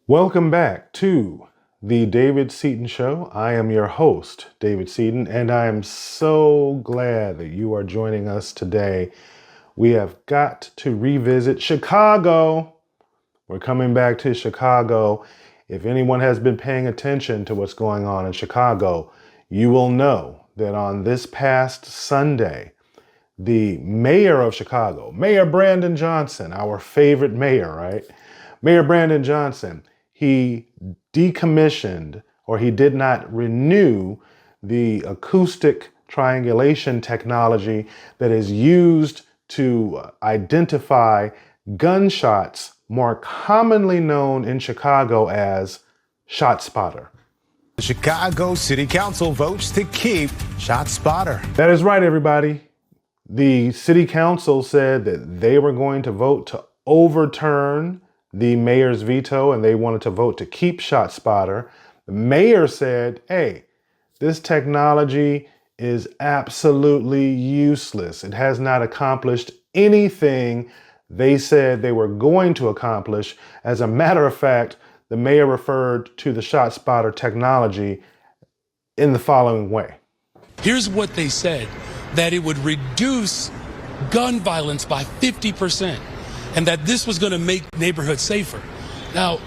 Welcome back to the David Seaton Show. I am your host, David Seaton, and I am so glad that you are joining us today. We have got to revisit Chicago. We're coming back to Chicago. If anyone has been paying attention to what's going on in Chicago, you will know that on this past Sunday, the mayor of Chicago, Mayor Brandon Johnson, our favorite mayor, right? Mayor Brandon Johnson, he decommissioned, or he did not renew, the acoustic triangulation technology that is used to identify gunshots, more commonly known in Chicago as ShotSpotter. The Chicago City Council votes to keep ShotSpotter. That is right, everybody. The City Council said that they were going to vote to overturn the mayor's veto, and they wanted to vote to keep ShotSpotter. The mayor said, hey, this technology is absolutely useless. It has not accomplished anything they said they were going to accomplish. As a matter of fact, the mayor referred to the ShotSpotter technology in the following way. Here's what they said, that it would reduce gun violence by 50%. And that this was going to make neighborhoods safer. Now,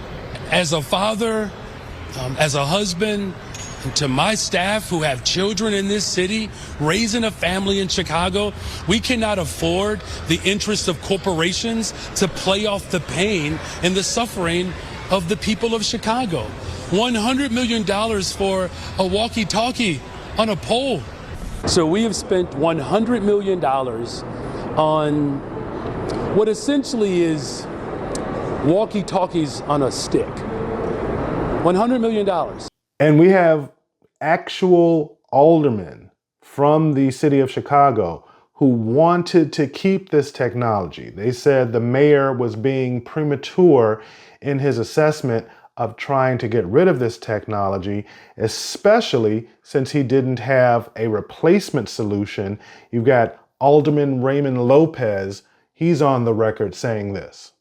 as a father, as a husband, and to my staff who have children in this city, raising a family in Chicago, we cannot afford the interests of corporations to play off the pain and the suffering of the people of Chicago. $100 million for a walkie-talkie on a pole. So we have spent $100 million on what essentially is walkie-talkies on a stick. $100 million. And we have actual aldermen from the city of Chicago who wanted to keep this technology. They said the mayor was being premature in his assessment of trying to get rid of this technology, especially since he didn't have a replacement solution. You've got Alderman Raymond Lopez. He's on the record saying this.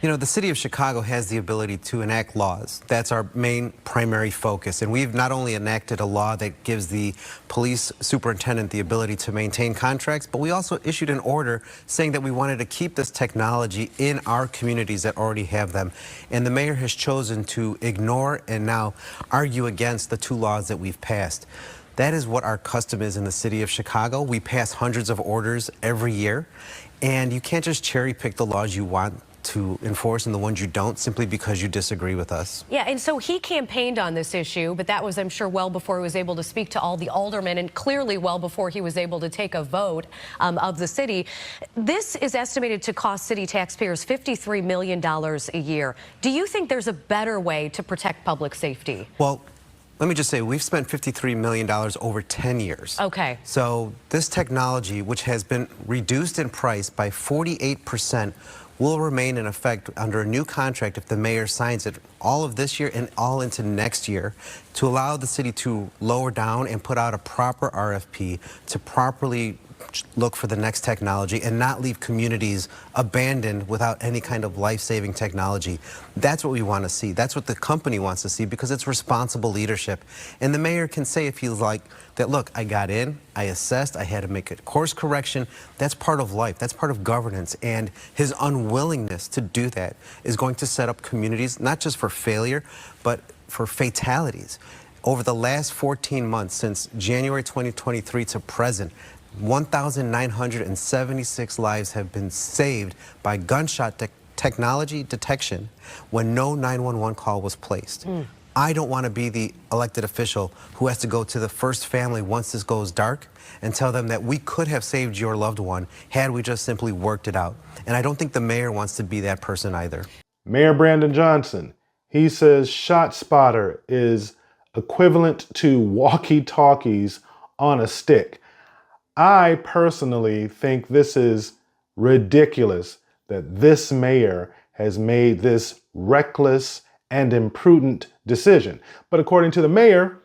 You know, the city of Chicago has the ability to enact laws. That's our main primary focus. And we've not only enacted a law that gives the police superintendent the ability to maintain contracts, but we also issued an order saying that we wanted to keep this technology in our communities that already have them. And the mayor has chosen to ignore and now argue against the two laws that we've passed. That is what our custom is in the city of Chicago. We pass hundreds of orders every year, and you can't just cherry pick the laws you want to enforce and the ones you don't simply because you disagree with us. Yeah, and so he campaigned on this issue, but that was, I'm sure, well before he was able to speak to all the aldermen, and clearly well before he was able to take a vote of the city. This is estimated to cost city taxpayers $53 million a year. Do you think there's a better way to protect public safety? Well, let me just say, we've spent $53 million over 10 years. Okay. So this technology, which has been reduced in price by 48%, will remain in effect under a new contract if the mayor signs it all of this year and all into next year to allow the city to lower down and put out a proper RFP to properly look for the next technology and not leave communities abandoned without any kind of life-saving technology. That's what we want to see. That's what the company wants to see because it's responsible leadership. And the mayor can say if he's like that, look, I got in, I assessed, I had to make a course correction. That's part of life. That's part of governance. And his unwillingness to do that is going to set up communities, not just for failure, but for fatalities. Over the last 14 months, since January 2023 to present, 1,976 lives have been saved by gunshot technology detection when no 911 call was placed. I don't want to be the elected official who has to go to the first family once this goes dark and tell them that we could have saved your loved one had we just simply worked it out. And I don't think the mayor wants to be that person either. Mayor Brandon Johnson, he says ShotSpotter is equivalent to walkie-talkies on a stick. I personally think this is ridiculous that this mayor has made this reckless and imprudent decision. But according to the mayor,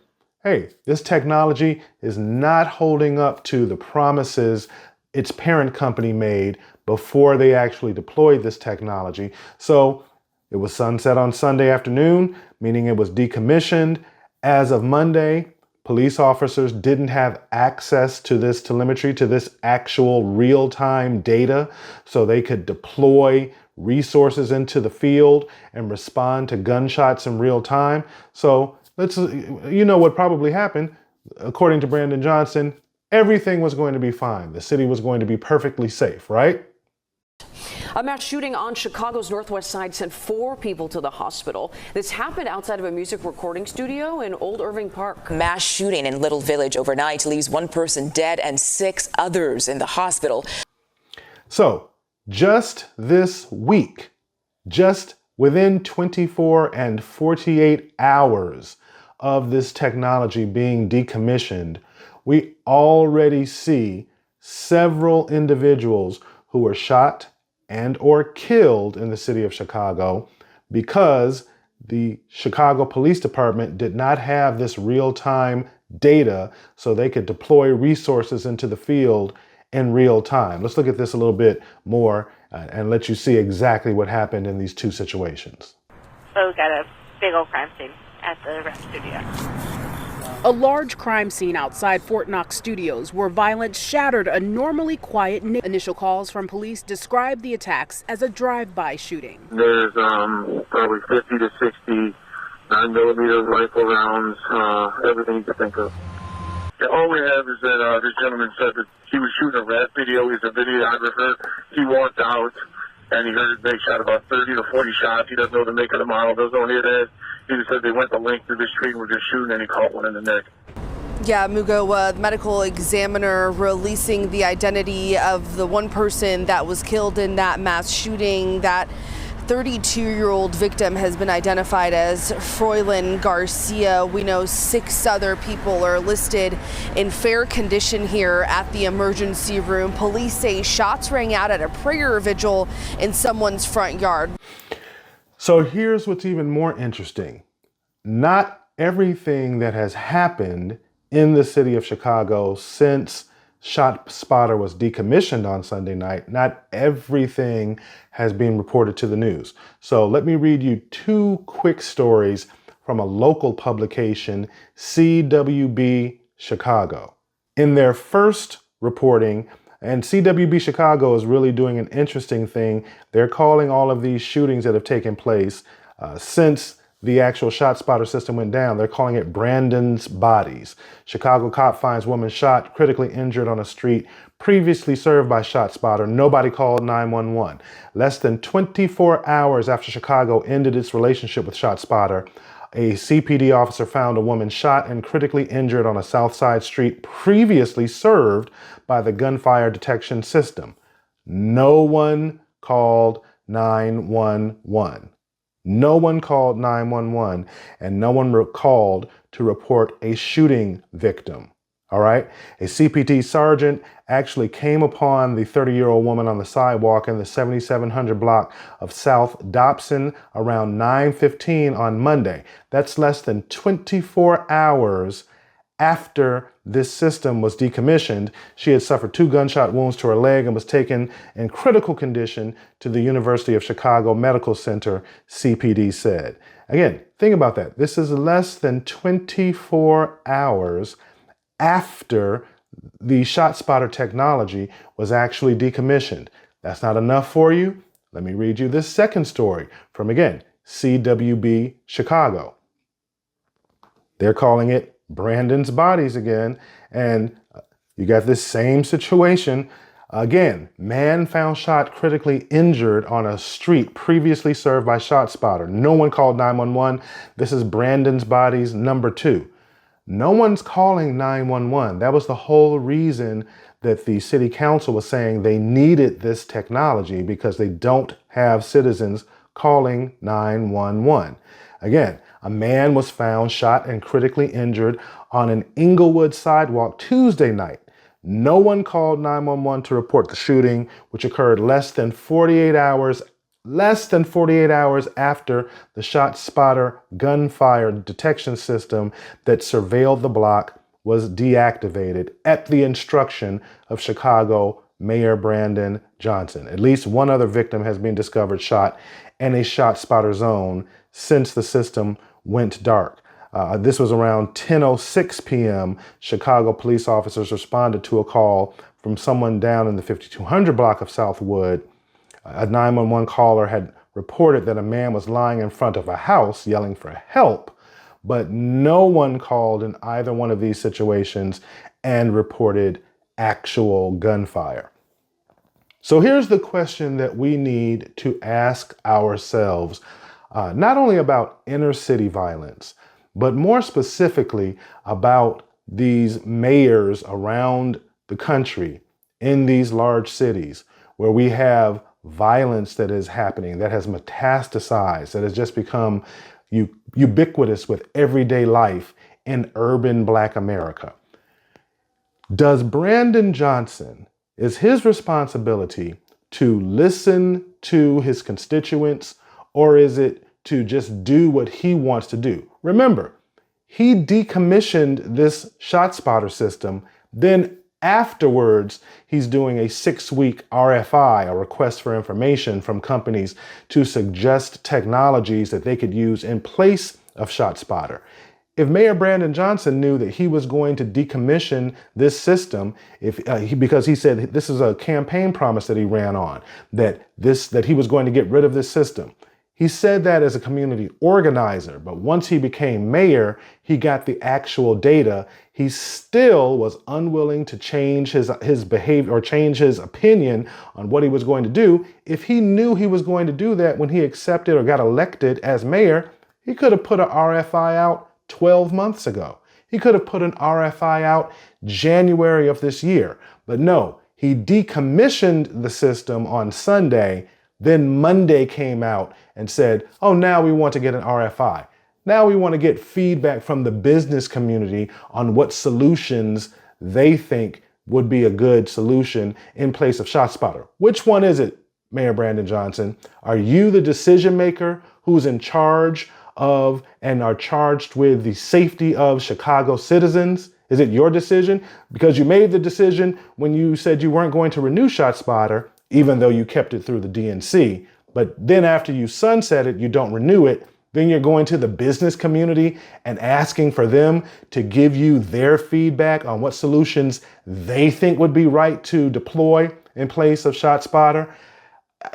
hey, this technology is not holding up to the promises its parent company made before they actually deployed this technology. So It was sunset on Sunday afternoon, meaning it was decommissioned. As of Monday, police officers didn't have access to this telemetry, to this actual real-time data, so they could deploy resources into the field and respond to gunshots in real time. So what probably happened, according to Brandon Johnson, everything was going to be fine. The city was going to be perfectly safe, right? A mass shooting on Chicago's northwest side sent 4 people to the hospital. This happened outside of a music recording studio in Old Irving Park. Mass shooting in Little Village overnight leaves 1 person dead and 6 others in the hospital. So just this week, just within 24 and 48 hours of this technology being decommissioned, we already see several individuals who were shot and or killed in the city of Chicago because the Chicago Police Department did not have this real-time data so they could deploy resources into the field in real time. Let's look at this a little bit more and let you see exactly what happened in these two situations. So we got a big old crime scene at the rep studio. A large crime scene outside Fort Knox Studios where violence shattered a normally quiet neighborhood. Initial calls from police describe the attacks as a drive-by shooting. There's probably 50 to 60 9mm rifle rounds, everything you can think of. All we have is that this gentleman said that he was shooting a rap video. He's a videographer. He walked out and he heard they shot about 30 to 40 shots. He doesn't know the make of the model, doesn't know any of that. He just said they went the length of the street and were just shooting and he caught one in the neck. Yeah, Mugo, the medical examiner releasing the identity of the one person that was killed in that mass shooting. That 32-year-old victim has been identified as Froylin Garcia. We know 6 other people are listed in fair condition here at the emergency room. Police say shots rang out at a prayer vigil in someone's front yard. So here's what's even more interesting. Not everything that has happened in the city of Chicago since ShotSpotter was decommissioned on Sunday night, not everything has been reported to the news. So let me read you 2 quick stories from a local publication, CWB Chicago. In their first reporting, and CWB Chicago is really doing an interesting thing. They're calling all of these shootings that have taken place since the actual ShotSpotter system went down. They're calling it Brandon's Bodies. Chicago cop finds woman shot, critically injured on a street previously served by ShotSpotter. Nobody called 911. Less than 24 hours after Chicago ended its relationship with ShotSpotter, a CPD officer found a woman shot and critically injured on a South Side street previously served by the gunfire detection system. No one called 911. No one called 911 and no one called to report a shooting victim. All right. A CPD sergeant actually came upon the 30-year-old woman on the sidewalk in the 7700 block of South Dobson around 9:15 on Monday. That's less than 24 hours after this system was decommissioned. She had suffered 2 gunshot wounds to her leg and was taken in critical condition to the University of Chicago Medical Center, CPD said. Again, think about that. This is less than 24 hours after the ShotSpotter technology was actually decommissioned. That's not enough for you? Let me read you this second story from, again, CWB Chicago. They're calling it Brandon's Bodies again, and you got this same situation. Again, man found shot, critically injured on a street previously served by ShotSpotter. No one called 911. This is Brandon's Bodies number 2. No one's calling 911. That was the whole reason that the city council was saying they needed this technology, because they don't have citizens calling 911. Again, a man was found shot and critically injured on an Inglewood sidewalk Tuesday night. No one called 911 to report the shooting, which occurred less than 48 hours after the ShotSpotter gunfire detection system that surveilled the block was deactivated at the instruction of Chicago Mayor Brandon Johnson. At least one other victim has been discovered shot in a shot spotter zone since the system went dark. This was around 10:06 p.m. Chicago police officers responded to a call from someone down in the 5200 block of Southwood. A 911 caller had reported that a man was lying in front of a house yelling for help, but no one called in either one of these situations and reported actual gunfire. So here's the question that we need to ask ourselves, not only about inner city violence, but more specifically about these mayors around the country in these large cities where we have violence that is happening, that has metastasized, that has just become ubiquitous with everyday life in urban Black America. Does Brandon Johnson, is his responsibility to listen to his constituents, or is it to just do what he wants to do? Remember, he decommissioned this ShotSpotter system, then afterwards, he's doing a 6-week RFI, a request for information from companies to suggest technologies that they could use in place of ShotSpotter. If Mayor Brandon Johnson knew that he was going to decommission this system, because he said this is a campaign promise that he ran on, that he was going to get rid of this system. He said that as a community organizer, but once he became mayor, he got the actual data. He still was unwilling to change his behavior or change his opinion on what he was going to do. If he knew he was going to do that when he accepted or got elected as mayor, he could have put an RFI out 12 months ago. He could have put an RFI out January of this year. But no, he decommissioned the system on Sunday. Then Monday came out and said, oh, now we want to get an RFI. Now we want to get feedback from the business community on what solutions they think would be a good solution in place of ShotSpotter. Which one is it, Mayor Brandon Johnson? Are you the decision maker who's in charge of and are charged with the safety of Chicago citizens? Is it your decision? Because you made the decision when you said you weren't going to renew ShotSpotter, even though you kept it through the DNC. But then after you sunset it, you don't renew it. Then you're going to the business community and asking for them to give you their feedback on what solutions they think would be right to deploy in place of ShotSpotter.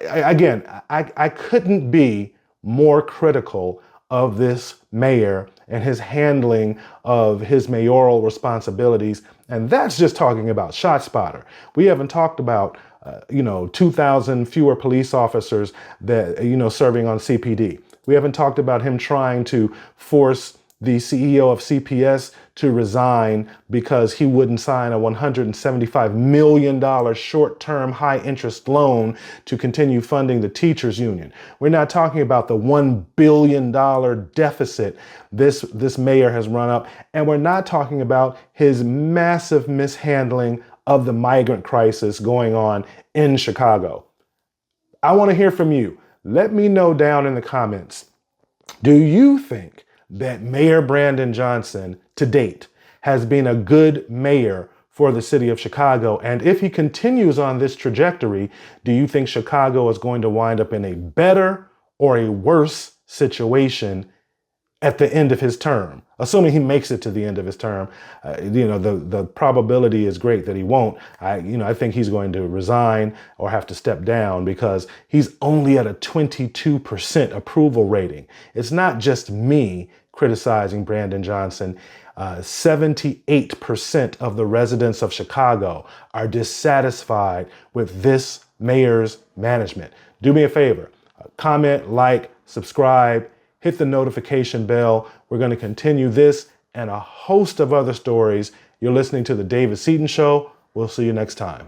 I couldn't be more critical of this mayor and his handling of his mayoral responsibilities. And that's just talking about ShotSpotter. We haven't talked about 2,000 fewer police officers that, serving on CPD. We haven't talked about him trying to force the CEO of CPS to resign because he wouldn't sign a $175 million short-term high-interest loan to continue funding the teachers union. We're not talking about the $1 billion deficit this mayor has run up, and we're not talking about his massive mishandling of the migrant crisis going on in Chicago. I want to hear from you. Let me know down in the comments. Do you think that Mayor Brandon Johnson to date has been a good mayor for the city of Chicago? And if he continues on this trajectory, do you think Chicago is going to wind up in a better or a worse situation at the end of his term? Assuming he makes it to the end of his term, the probability is great that he won't. I think he's going to resign or have to step down because he's only at a 22% approval rating. It's not just me criticizing Brandon Johnson. 78% of the residents of Chicago are dissatisfied with this mayor's management. Do me a favor, comment, like, subscribe, hit the notification bell. We're going to continue this and a host of other stories. You're listening to The David Seaton Show. We'll see you next time.